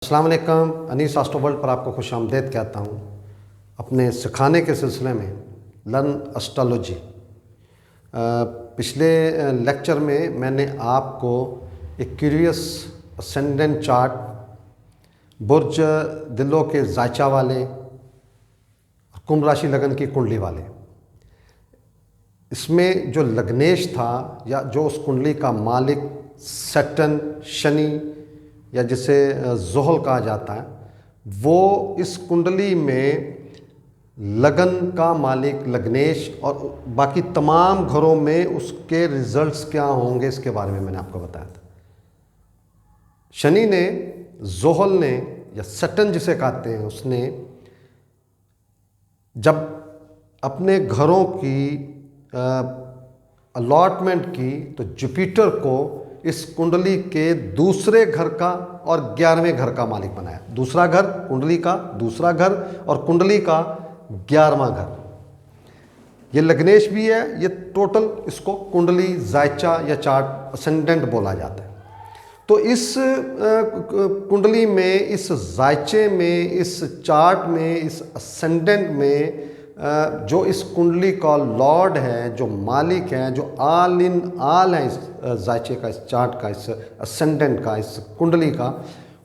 अस्सलाम वालेकुम। Anees astro world पर आपको खुश आमदेद कहता हूँ अपने सिखाने के सिलसिले में लर्न एस्ट्रोलॉजी। पिछले लेक्चर में मैंने आपको एक क्यूरियस असेंडेंट चार्ट, बुर्ज दिलों के जायचा वाले, कुंभ राशि लगन की कुंडली वाले, इसमें जो लग्नेश था या जो उस कुंडली का मालिक सैटर्न, शनि या जिसे ज़ोहल कहा जाता है, वो इस कुंडली में लगन का मालिक लग्नेश और बाकी तमाम घरों में उसके रिजल्ट्स क्या होंगे इसके बारे में मैंने आपको बताया था। शनि ने, ज़ोहल ने या सैटर्न जिसे कहते हैं, उसने जब अपने घरों की अलॉटमेंट की तो जुपिटर को इस कुंडली के दूसरे घर का और 11वें घर का मालिक बनाया। दूसरा घर कुंडली का, दूसरा घर और कुंडली का 11वां घर। ये लग्नेश भी है, ये टोटल इसको कुंडली जायचा या चार्ट असेंडेंट बोला जाता है। तो इस कुंडली में, इस जायचे में, इस चार्ट में, इस असेंडेंट में जो इस कुंडली का लॉर्ड है, जो मालिक है, जो आल इन आल है इस जायचे का, इस चार्ट का, इस असेंडेंट का, इस कुंडली का,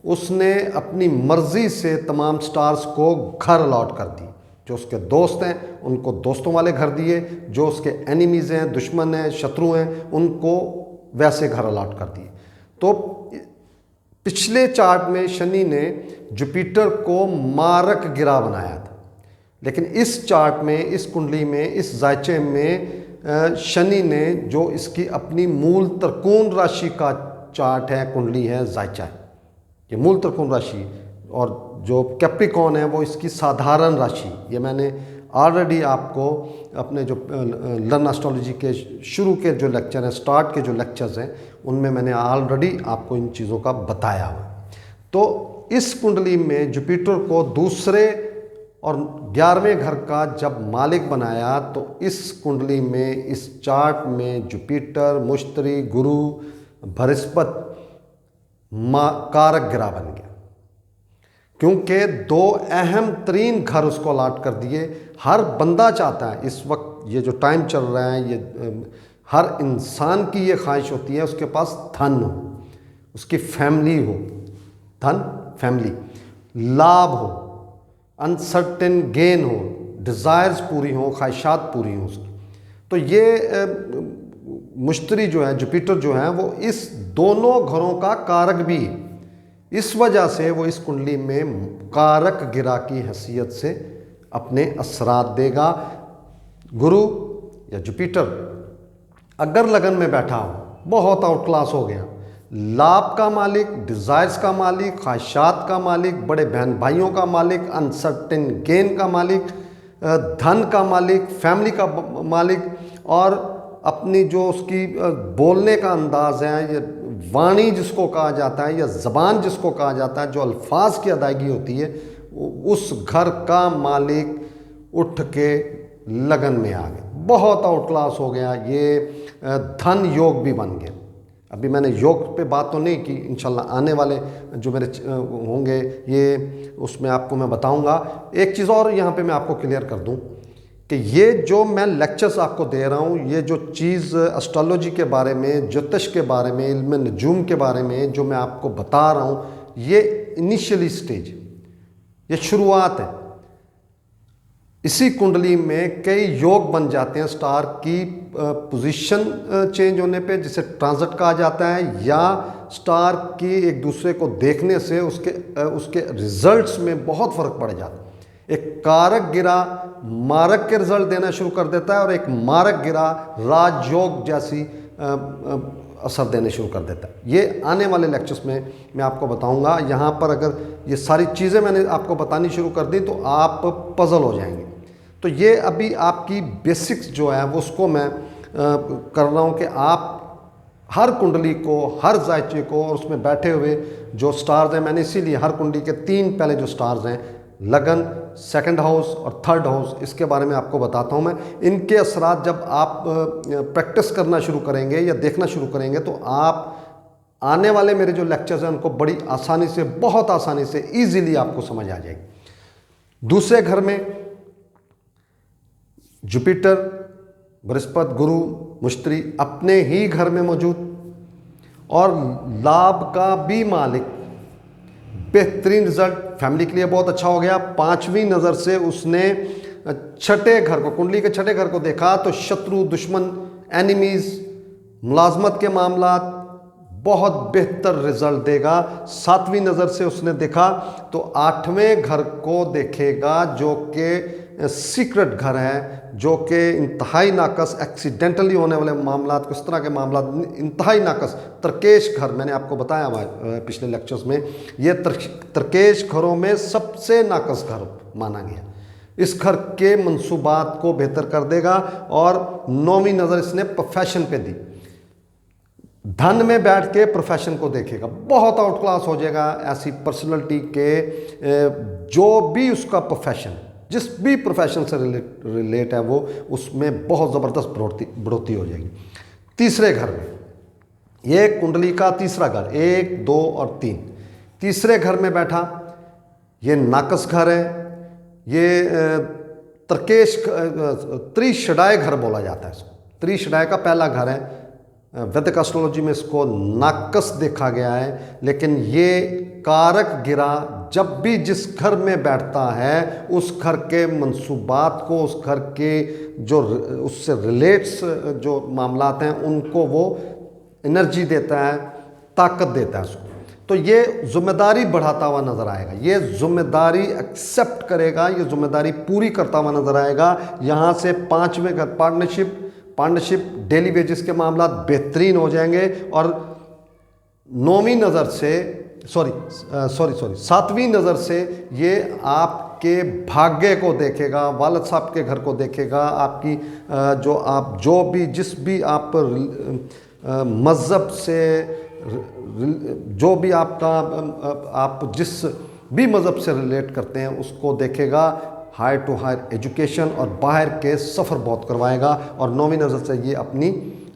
उसने अपनी मर्जी से तमाम स्टार्स को घर अलॉट कर दी। जो उसके दोस्त हैं उनको दोस्तों वाले घर दिए, जो उसके एनिमीज़ हैं, दुश्मन हैं, शत्रु हैं, उनको वैसे घर अलॉट कर दिए। तो पिछले चार्ट में शनि ने जुपिटर को मारक गिरा बनाया था, लेकिन इस चार्ट में, इस कुंडली में, इस जायचे में शनि ने जो इसकी अपनी मूल त्रिकोण राशि का चार्ट है, कुंडली है, जायचा है, ये मूल त्रिकोण राशि, और जो कैप्रिकॉर्न है वो इसकी साधारण राशि। ये मैंने ऑलरेडी आपको अपने जो लर्न एस्ट्रोलॉजी के शुरू के जो लेक्चर हैं, स्टार्ट के जो लेक्चर्स हैं, उनमें मैंने ऑलरेडी आपको इन चीज़ों का बताया हुआ। तो इस कुंडली में जुपिटर को दूसरे और 11वें घर का जब मालिक बनाया, तो इस कुंडली में, इस चार्ट में जुपिटर, मुश्तरी, गुरु, बृहस्पति कारक ग्रह बन गया, क्योंकि दो अहम तरीन घर उसको अलॉट कर दिए। हर बंदा चाहता है इस वक्त, ये जो टाइम चल रहा है, ये हर इंसान की ये ख्वाहिश होती है उसके पास धन हो, उसकी फैमिली हो, धन, फैमिली, लाभ हो, अनसर्टेन गेन हो, डिज़ायर्स पूरी हो, ख्वाहिशात पूरी हो उसकी। तो ये मुश्तरी जो है, जुपिटर जो है, वो इस दोनों घरों का कारक भी है। इस वजह से वो इस कुंडली में कारक गिरा की हैसियत से अपने असरात देगा। गुरु या जुपिटर अगर लगन में बैठा हो, बहुत आउट क्लास हो गया, लाभ का मालिक, डिज़ायर्स का मालिक, ख्वाहिशात का मालिक, बड़े बहन भाइयों का मालिक, अनसर्टेन गेन का मालिक, धन का मालिक, फैमिली का मालिक, और अपनी जो उसकी बोलने का अंदाज़ है, ये वाणी जिसको कहा जाता है या ज़बान जिसको कहा जाता है, जो अल्फाज की अदायगी होती है, उस घर का मालिक उठ के लगन में आ गया, बहुत आउट क्लास हो गया, ये धन योग भी बन गया। अभी मैंने योग पे बात तो नहीं की, इंशाल्लाह आने वाले जो मेरे होंगे ये उसमें आपको मैं बताऊंगा। एक चीज़ और यहाँ पे मैं आपको क्लियर कर दूँ कि ये जो मैं लेक्चर्स आपको दे रहा हूँ, ये जो चीज़ एस्ट्रोलॉजी के बारे में, ज्योतिष के बारे में, इल्म नजूम के बारे में जो मैं आपको बता रहा हूँ, ये इनिशियली स्टेज, ये शुरुआत है। इसी कुंडली में कई योग बन जाते हैं स्टार की पोजीशन चेंज होने पे, जिसे ट्रांजिट कहा जाता है, या स्टार की एक दूसरे को देखने से उसके रिजल्ट्स में बहुत फ़र्क पड़ जाता है। एक कारक गिरा मारक के रिजल्ट देना शुरू कर देता है, और एक मारक गिरा राजयोग जैसी असर देने शुरू कर देता है। ये आने वाले लेक्चर्स में मैं आपको बताऊंगा। यहाँ पर अगर ये सारी चीज़ें मैंने आपको बतानी शुरू कर दी तो आप पजल हो जाएंगे। तो ये अभी आपकी बेसिक्स जो है वो उसको मैं कर रहा हूँ कि आप हर कुंडली को, हर जायचे को, और उसमें बैठे हुए जो स्टार्स हैं, मैंने इसीलिए हर कुंडली के 3 पहले जो स्टार्स हैं, लगन, सेकंड हाउस और थर्ड हाउस, इसके बारे में आपको बताता हूँ मैं। इनके असरात जब आप प्रैक्टिस करना शुरू करेंगे या देखना शुरू करेंगे तो आप आने वाले मेरे जो लेक्चर्स हैं उनको बड़ी आसानी से, बहुत आसानी से, इजीली आपको समझ आ जाएगी। दूसरे घर में जुपिटर, बृहस्पति, गुरु, मुश्तरी अपने ही घर में मौजूद और लाभ का भी मालिक, बेहतरीन रिजल्ट फैमिली के लिए बहुत अच्छा हो गया। 5वीं नज़र से उसने छठे घर को, कुंडली के छठे घर को देखा तो शत्रु, दुश्मन, एनिमीज, मुलाजमत के मामला बहुत बेहतर रिजल्ट देगा। 7वीं नज़र से उसने देखा तो 8वें घर को देखेगा जो कि सीक्रेट घर है, जो कि इंतहाई नाकस, एक्सीडेंटली होने वाले मामला, किस तरह के मामला इंतहाई नाकस, तरकेश घर, मैंने आपको बताया पिछले लेक्चर्स में, ये तरकेश घरों में सबसे नाकस घर माना गया। इस घर के मंसूबात को बेहतर कर देगा। और 9वीं नज़र इसने प्रोफेशन पे दी, धन में बैठ के प्रोफेशन को देखेगा, बहुत आउट क्लास हो जाएगा ऐसी पर्सनैलिटी के जो भी उसका प्रोफेशन, जिस भी प्रोफेशन से रिलेट है वो, उसमें बहुत ज़बरदस्त बढ़ोतरी हो जाएगी। तीसरे घर में, ये कुंडली का तीसरा घर, 1, 2 और 3, तीसरे घर में बैठा, ये नाकस घर है, ये तरकेश, त्रिशडाय घर बोला जाता है इसको। त्रिशडाय का पहला घर है, वैदिक एस्ट्रोलॉजी में इसको नाकस देखा गया है, लेकिन ये कारक गिरा जब भी जिस घर में बैठता है उस घर के मंसूबात को, उस घर के जो उससे रिलेट्स जो मामलात हैं उनको वो एनर्जी देता है, ताकत देता है उसको। तो ये जिम्मेदारी बढ़ाता हुआ नज़र आएगा, ये जिम्मेदारी एक्सेप्ट करेगा, ये जिम्मेदारी पूरी करता हुआ नज़र आएगा। यहाँ से 5वें घर, पार्टनरशिप, डेली वेजेस के मामला बेहतरीन हो जाएंगे। और 9वीं नज़र से, सॉरी 7वीं नज़र से ये आपके भाग्य को देखेगा, वालिद साहब के घर को देखेगा, आपकी जो भी जिस भी आप मज़हब से, जो भी आपका आप जिस भी मज़हब से रिलेट करते हैं उसको देखेगा। हायर टू हायर एजुकेशन और बाहर के सफ़र बहुत करवाएगा। और 9वीं नज़र से ये अपनी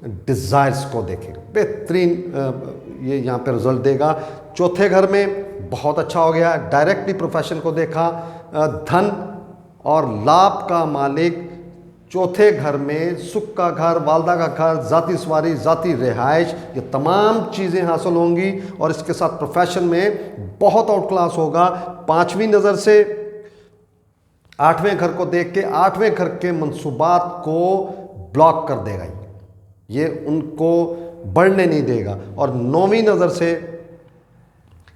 डिज़ायर्स को देखेगा, बेहतरीन ये यहाँ पे रिजल्ट देगा। चौथे घर में बहुत अच्छा हो गया, डायरेक्टली प्रोफेशन को देखा, धन और लाभ का मालिक, चौथे घर में सुख का घर, वालदा का घर, ज़ाती सवारी, ज़ाती रिहाइश, ये तमाम चीज़ें हासिल होंगी। और इसके साथ प्रोफेशन में बहुत आउट क्लास होगा। 5वीं नज़र से 8वें घर को देख के 8वें घर के मंसूबात को ब्लॉक कर देगा, ये उनको बढ़ने नहीं देगा। और 9वीं नज़र से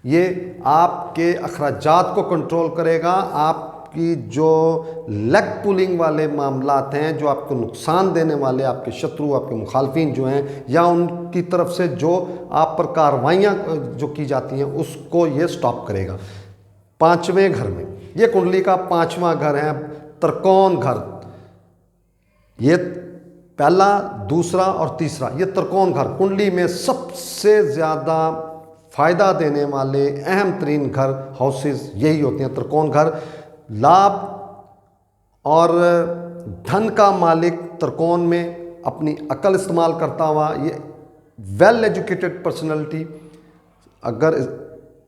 ये आपके अखराजात को कंट्रोल करेगा, आपकी जो लेग पुलिंग वाले मामलात हैं, जो आपको नुकसान देने वाले आपके शत्रु, आपके मुखालफिन जो हैं, या उनकी तरफ से जो आप पर कार्रवाइयाँ जो की जाती हैं उसको ये स्टॉप करेगा। 5वें घर में, ये कुंडली का 5वां घर है, त्रिकोण घर, ये पहला, दूसरा और तीसरा, ये त्रिकोण घर कुंडली में सबसे ज़्यादा फ़ायदा देने वाले अहम तरीन घर, हाउसेस यही होते हैं, त्रिकोण घर। लाभ और धन का मालिक त्रिकोण में अपनी अकल इस्तेमाल करता हुआ, ये वेल एजुकेटेड पर्सनैलिटी, अगर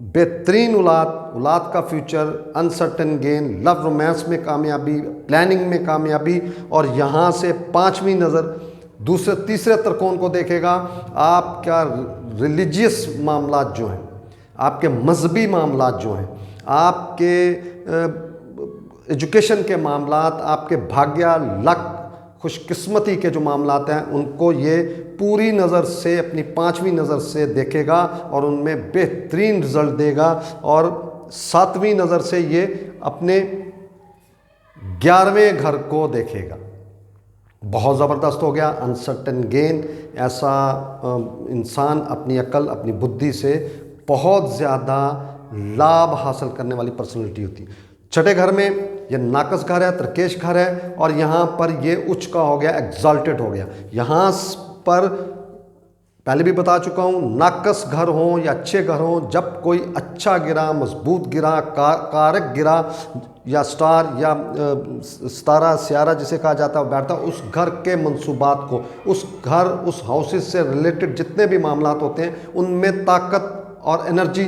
बेहतरीन औलाद का future, uncertain gain, love romance में कामयाबी, प्लानिंग में कामयाबी। और यहाँ से 5वीं नज़र तीसरे त्रिकोण को देखेगा, आपका रिलीजियस मामलात जो हैं, आपके मजहबी मामलात जो हैं, आपके एजुकेशन के मामलात, आपके भाग्य, लक, खुशकिस्मती के जो मामलात हैं उनको ये पूरी नज़र से, अपनी 5वीं नज़र से देखेगा और उनमें बेहतरीन रिजल्ट देगा। और 7वीं नज़र से ये अपने 11वें घर को देखेगा, बहुत ज़बरदस्त हो गया। अनसर्टन गेन, ऐसा इंसान अपनी अकल, अपनी बुद्धि से बहुत ज़्यादा लाभ हासिल करने वाली पर्सनैलिटी होती है। छठे घर में ये नाकस घर है, त्रिकेश घर है, और यहाँ पर ये उच्च का हो गया, एग्जॉल्टेड हो गया। यहाँ पर पहले भी बता चुका हूँ, नाकस घर हो या अच्छे घर हो, जब कोई अच्छा गिरा, मजबूत गिरा, कारक गिरा या स्टार या सितारा सियारा जिसे कहा जाता है बैठता, उस घर के मंसूबात को, उस घर, उस हाउसेस से रिलेटेड जितने भी मामलात होते हैं उनमें ताकत और एनर्जी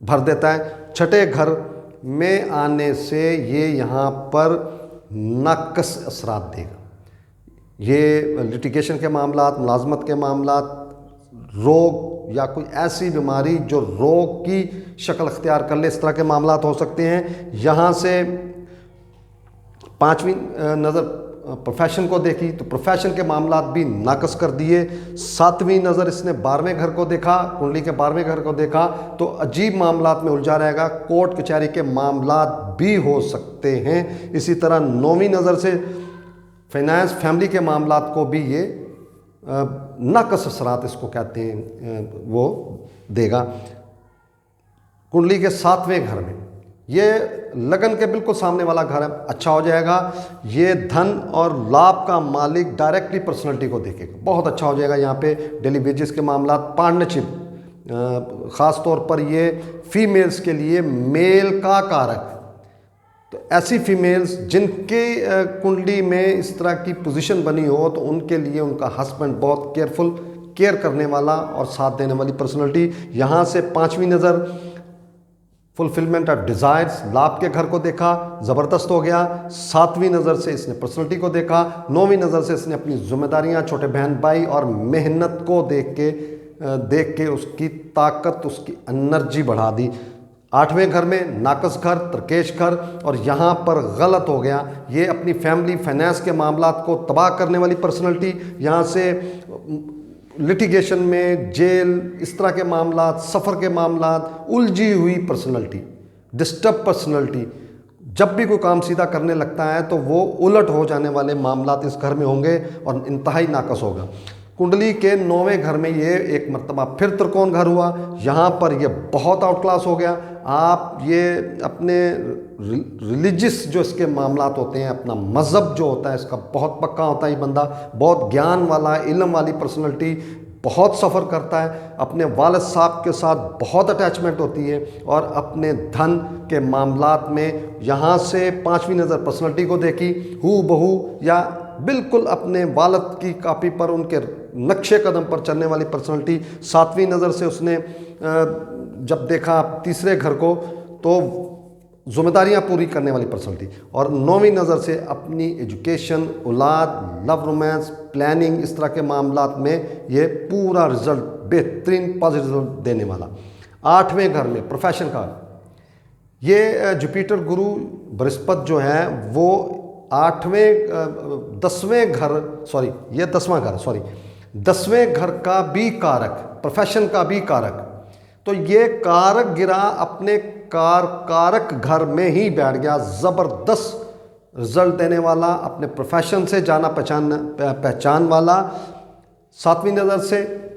भर देता है। छठे घर में आने से ये यहाँ पर नाकस असरात देगा। ये लिटिगेशन के मामलात, मुलाजमत के मामलात, रोग या कोई ऐसी बीमारी जो रोग की शक्ल अख्तियार कर ले, इस तरह के मामलात हो सकते हैं। यहाँ से पांचवी नज़र प्रोफेशन को देखी तो प्रोफेशन के मामलात भी नाकस कर दिए। सातवीं नज़र इसने 12वें घर को देखा, कुंडली के 12वें घर को देखा तो अजीब मामलात में उलझा रहेगा, कोर्ट कचहरी के मामलात भी हो सकते हैं। इसी तरह 9वीं नज़र से फाइनेंस, फैमिली के मामलात को भी ये नाकस असरात इसको कहते हैं वो देगा। कुंडली के 7वें घर में ये लगन के बिल्कुल सामने वाला घर है, अच्छा हो जाएगा। ये धन और लाभ का मालिक डायरेक्टली पर्सनैलिटी को देखेगा, बहुत अच्छा हो जाएगा। यहाँ पे डेली वेजेस के मामलात, पार्टनरशिप, ख़ास तौर पर ये फीमेल्स के लिए मेल का कारक, तो ऐसी फीमेल्स जिनके कुंडली में इस तरह की पोजीशन बनी हो तो उनके लिए उनका हस्बैंड बहुत केयर करने वाला और साथ देने वाली पर्सनैलिटी। यहाँ से 5वीं नज़र फुलफिलमेंट ऑफ डिज़ायर्स, लाभ के घर को देखा, ज़बरदस्त हो गया। 7वीं नज़र से इसने पर्सनैलिटी को देखा। 9वीं नज़र से इसने अपनी जिम्मेदारियाँ, छोटे बहन भाई और मेहनत को देख के उसकी ताकत, उसकी एनर्जी बढ़ा दी। 8वें घर में नाकस घर, तरकेश घर, और यहाँ पर गलत हो गया, ये अपनी फैमिली, फाइनेंस के मामलात को तबाह करने वाली पर्सनैलिटी। यहाँ से लिटिगेशन में, जेल, इस तरह के मामलात, सफ़र के मामलात, उलझी हुई पर्सनैलिटी, डिस्टर्ब पर्सनैलिटी, जब भी कोई काम सीधा करने लगता है तो वो उलट हो जाने वाले मामलात इस घर में होंगे और इंतहाई नाकस होगा। कुंडली के 9वें घर में ये एक मर्तबा फिर त्रिकोण घर हुआ, यहाँ पर ये बहुत आउट क्लास हो गया। आप ये अपने रिलीजियस जो इसके मामलात होते हैं, अपना मज़हब जो होता है इसका बहुत पक्का होता है ये बंदा, बहुत ज्ञान वाला, इल्म वाली पर्सनैलिटी, बहुत सफ़र करता है, अपने वालिद साहब के साथ बहुत अटैचमेंट होती है और अपने धन के मामलात में यहाँ से 5वीं नज़र पर्सनैलिटी को देखी, हू बहू या बिल्कुल अपने वालिद की कापी पर, उनके नक्शे कदम पर चलने वाली पर्सनैलिटी। 7वीं नज़र से उसने जब देखा 3रे घर को तो जिम्मेदारियां पूरी करने वाली पर्सनैलिटी, और 9वीं नज़र से अपनी एजुकेशन, औलाद, लव रोमांस, प्लानिंग, इस तरह के मामलात में ये पूरा रिजल्ट, बेहतरीन पॉजिटिव रिजल्ट देने वाला। 8वें घर में प्रोफेशन का ये जुपिटर गुरु बृहस्पति जो है वो 10वें घर का भी कारक, प्रोफेशन का भी कारक, तो ये कारक गिरा अपने कारक घर में ही बैठ गया, ज़बरदस्त रिजल्ट देने वाला, अपने प्रोफेशन से जाना पहचान वाला। 7वीं नज़र से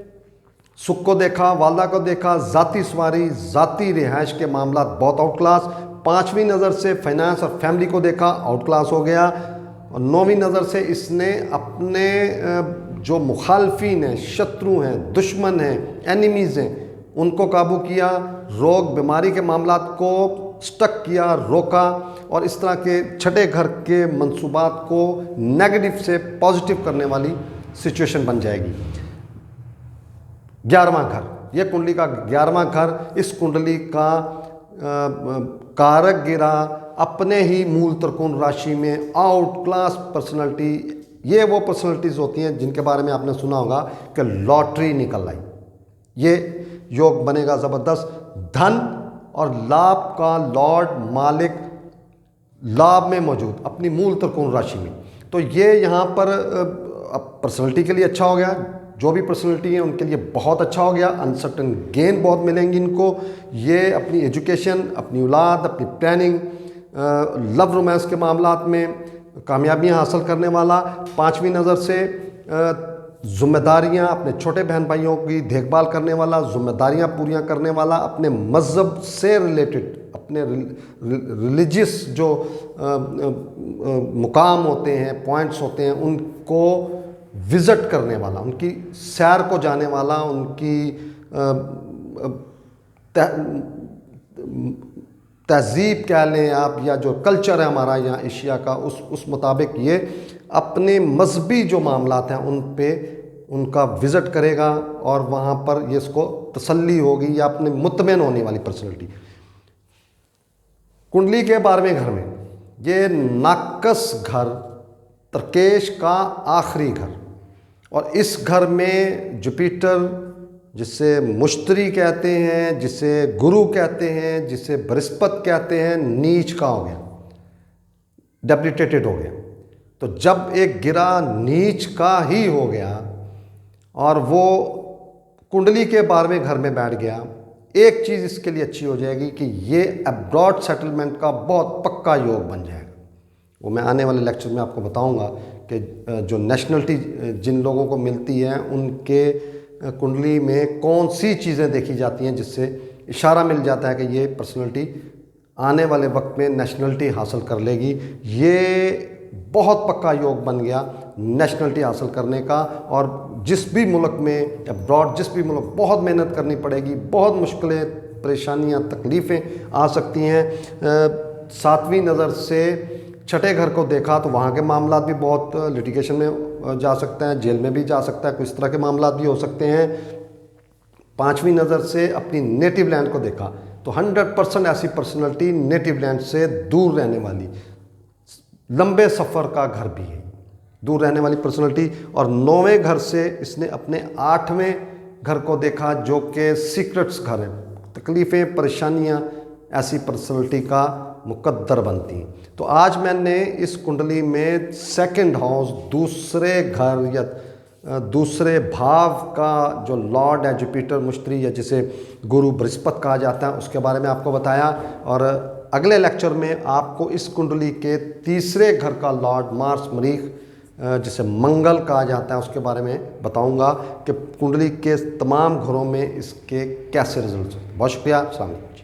सुख को देखा, वालदा को देखा, ज़ाती सवारी, ज़ाती रिहाइश के मामला बहुत आउट क्लास। 5वीं नज़र से फाइनेंस और फैमिली को देखा, आउट क्लास हो गया। और 9वीं नज़र से इसने अपने जो मुखालफिन हैं, शत्रु हैं, दुश्मन हैं, एनिमीज़ हैं, उनको काबू किया, रोग बीमारी के मामलात को स्टक किया, रोका, और इस तरह के छठे घर के मंसूबात को नेगेटिव से पॉजिटिव करने वाली सिचुएशन बन जाएगी। 11वां घर, ये कुंडली का 11वां घर, इस कुंडली का कारक गिरा अपने ही मूल त्रिकोण राशि में, आउट क्लास पर्सनैलिटी। ये वो पर्सनैलिटीज़ होती हैं जिनके बारे में आपने सुना होगा कि लॉटरी निकल आई, ये योग बनेगा ज़बरदस्त, धन और लाभ का लॉर्ड मालिक लाभ में मौजूद अपनी मूल त्रिकोण राशि में, तो ये यहाँ पर पर्सनैलिटी के लिए अच्छा हो गया। जो भी पर्सनैलिटी है उनके लिए बहुत अच्छा हो गया, अनसर्टन गेन बहुत मिलेंगी इनको। ये अपनी एजुकेशन, अपनी औलाद, अपनी प्लानिंग, लव रोमांस के मामलात में कामयाबियां हासिल करने वाला। 5वीं नज़र से ज़िम्मेदारियां, अपने छोटे बहन भाइयों की देखभाल करने वाला, ज़िम्मेदारियां पूरियां करने वाला, अपने मज़हब से रिलेटेड, अपने रिलीजियस जो मुकाम होते हैं, पॉइंट्स होते हैं, उनको विज़िट करने वाला, उनकी सैर को जाने वाला, उनकी तहज़ीब कह लें आप, या जो कल्चर है हमारा यहाँ एशिया का, उस मुताबिक ये अपने मजहबी जो मामलात हैं उन पे उनका विज़िट करेगा और वहाँ पर ये इसको तसल्ली होगी या अपने मुतमईन होने वाली पर्सनैलिटी। कुंडली के 12वें घर में ये नाकस घर, तरकेश का आखिरी घर, और इस घर में जुपिटर, जिसे मुश्तरी कहते हैं, जिसे गुरु कहते हैं, जिसे बृहस्पति कहते हैं, नीच का हो गया, डेबिलिटेटेड हो गया। तो जब एक गिरा नीच का ही हो गया और वो कुंडली के 12वें घर में बैठ गया, एक चीज़ इसके लिए अच्छी हो जाएगी कि ये अब्रॉड सेटलमेंट का बहुत पक्का योग बन जाएगा। वो मैं आने वाले लेक्चर में आपको बताऊंगा कि जो नेशनलिटी जिन लोगों को मिलती है उनके कुंडली में कौन सी चीज़ें देखी जाती हैं जिससे इशारा मिल जाता है कि ये पर्सनैलिटी आने वाले वक्त में नेशनलिटी हासिल कर लेगी। ये बहुत पक्का योग बन गया नेशनलिटी हासिल करने का, और जिस भी मुल्क में अब्रॉड, जिस भी मुल्क, बहुत मेहनत करनी पड़ेगी, बहुत मुश्किलें, परेशानियां, तकलीफ़ें आ सकती हैं। 7वीं नज़र से छठे घर को देखा तो वहाँ के मामला भी बहुत लिटिगेशन में जा सकते हैं, जेल में भी जा सकता है, कुछ इस तरह के मामला भी हो सकते हैं। 5वीं नज़र से अपनी नेटिव लैंड को देखा तो 100% ऐसी पर्सनैलिटी नेटिव लैंड से दूर रहने वाली, लंबे सफ़र का घर भी है, दूर रहने वाली पर्सनैलिटी। और 9वें घर से इसने अपने 8वें घर को देखा जो कि सीक्रेट्स घर है, तकलीफ़ें, परेशानियाँ ऐसी पर्सनैलिटी का मुकद्दर बनती हैं। तो आज मैंने इस कुंडली में 2nd हाउस, दूसरे घर या दूसरे भाव का जो लॉर्ड है जुपिटर, मुश्तरी, या जिसे गुरु बृहस्पति कहा जाता है, उसके बारे में आपको बताया। और अगले लेक्चर में आपको इस कुंडली के 3रे घर का लॉर्ड मार्स, मरीख, जिसे मंगल कहा जाता है, उसके बारे में बताऊंगा कि कुंडली के तमाम घरों में इसके कैसे रिजल्ट्स हैं। बहुत शुक्रिया। अस्सलाम वालेकुम।